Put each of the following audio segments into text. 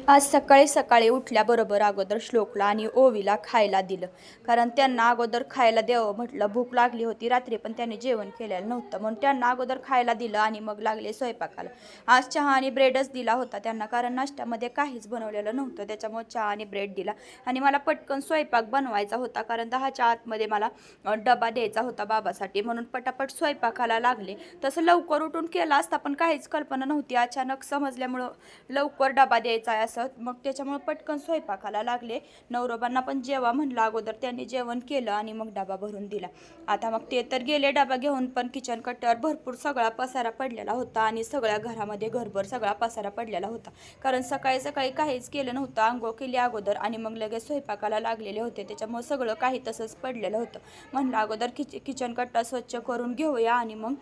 आज सकाळी सकाळी उठल्याबरोबर अगोदर श्लोकला आणि ओवीला खायला दिलं. कारण त्यांना अगोदर खायला द्यावं म्हटलं, भूक लागली होती रात्री, पण त्यांनी जेवण केलेलं नव्हतं म्हणून त्यांना अगोदर खायला दिलं आणि मग लागले स्वयंपाकाला. आज चहा आणि ब्रेडच दिला होता त्यांना, कारण नाश्त्यामध्ये काहीच बनवलेलं नव्हतं, त्याच्यामुळे चहा आणि ब्रेड दिला. आणि मला पटकन स्वयंपाक बनवायचा होता, कारण 10च्या आतमध्ये मला डबा द्यायचा होता बाबासाठी, म्हणून पटापट स्वयंपाकाला लागले. तसं लवकर उठून केला असता, पण काहीच कल्पना नव्हती, अचानक समजल्यामुळं लवकर डबा द्यायचा आहे असं, मग त्याच्यामुळे पटकन स्वयंपाकाला लागले. नवरोबांना पण जेवा म्हणलं अगोदर, त्यांनी जेवण केलं आणि मग डबा भरून दिला. आता मग ते तर गेले डबा घेऊन, पण किचन कट्ट्यावर भरपूर सगळा पसारा पडलेला होता आणि सगळ्या घरामध्ये घरभर सगळा पसारा पडलेला होता, कारण सकाळी सकाळी काहीच केलं नव्हतं. आंघोळ केली अगोदर आणि मग लगेच स्वयंपाकाला लागलेले होते, त्याच्यामुळे सगळं काही तसंच पडलेलं होतं. म्हणलं अगोदर किचन कट्टा स्वच्छ करून घेऊया आणि मग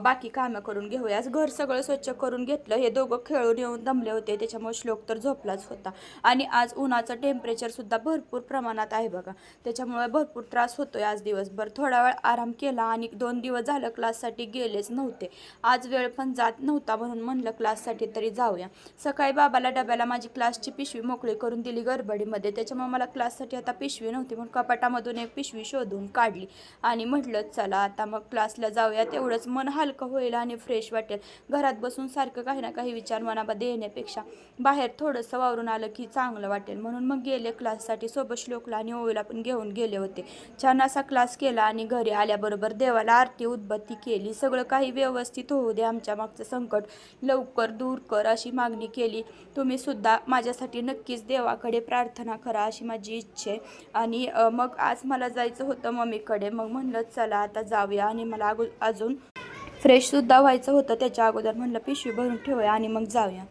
बाकी कामं करून घेऊया. घर सगळं स्वच्छ करून घेतलं. हे दोघं खेळून येऊन दमले होते, त्याच्यामुळे श्लोक तर झोपलाच होता. आणि आज उन्हाचं टेम्परेचरसुद्धा भरपूर प्रमाणात आहे बघा, त्याच्यामुळे भरपूर त्रास होतोय. आज दिवसभर थोडा वेळ आराम केला आणि 2 दिवस झालं क्लाससाठी गेलेच नव्हते. आज वेळ पण जात नव्हता, म्हणून म्हणलं क्लाससाठी तरी जाऊया. सकाळी बाबाला डब्याला माझी क्लासची पिशवी मोकळी करून दिली गडबडीमध्ये, त्याच्यामुळे मला क्लाससाठी आता पिशवी नव्हती, म्हणून कपाटामधून एक पिशवी शोधून काढली आणि म्हटलं चला आता मग क्लासला जाऊया, तेवढंच मन हलकं होईल आणि फ्रेश वाटेल. घरात बसून सारखं काही ना काही विचार मनामध्ये येण्यापेक्षा बाहेर थोडंसं वावरून आलं की चांगलं वाटेल, म्हणून मग गेले क्लाससाठी. सोबत श्लोकला आणि ओवीला पण घेऊन गेले होते. छान असा क्लास केला आणि घरी आल्याबरोबर देवाला आरती उदबत्ती केली. सगळं काही व्यवस्थित होऊ दे, आमच्या मागचं संकट लवकर दूर कर अशी मागणी केली. तुम्ही सुद्धा माझ्यासाठी नक्कीच देवाकडे प्रार्थना करा अशी माझी इच्छा आहे. आणि मग आज मला जायचं होतं मम्मीकडे, मग म्हणलं चला आता जाऊया. आणि मला अजून फ्रेशसुद्धा व्हायचं होतं, त्याच्या अगोदर म्हणलं पिशवी भरून ठेवूया आणि मग जाऊया.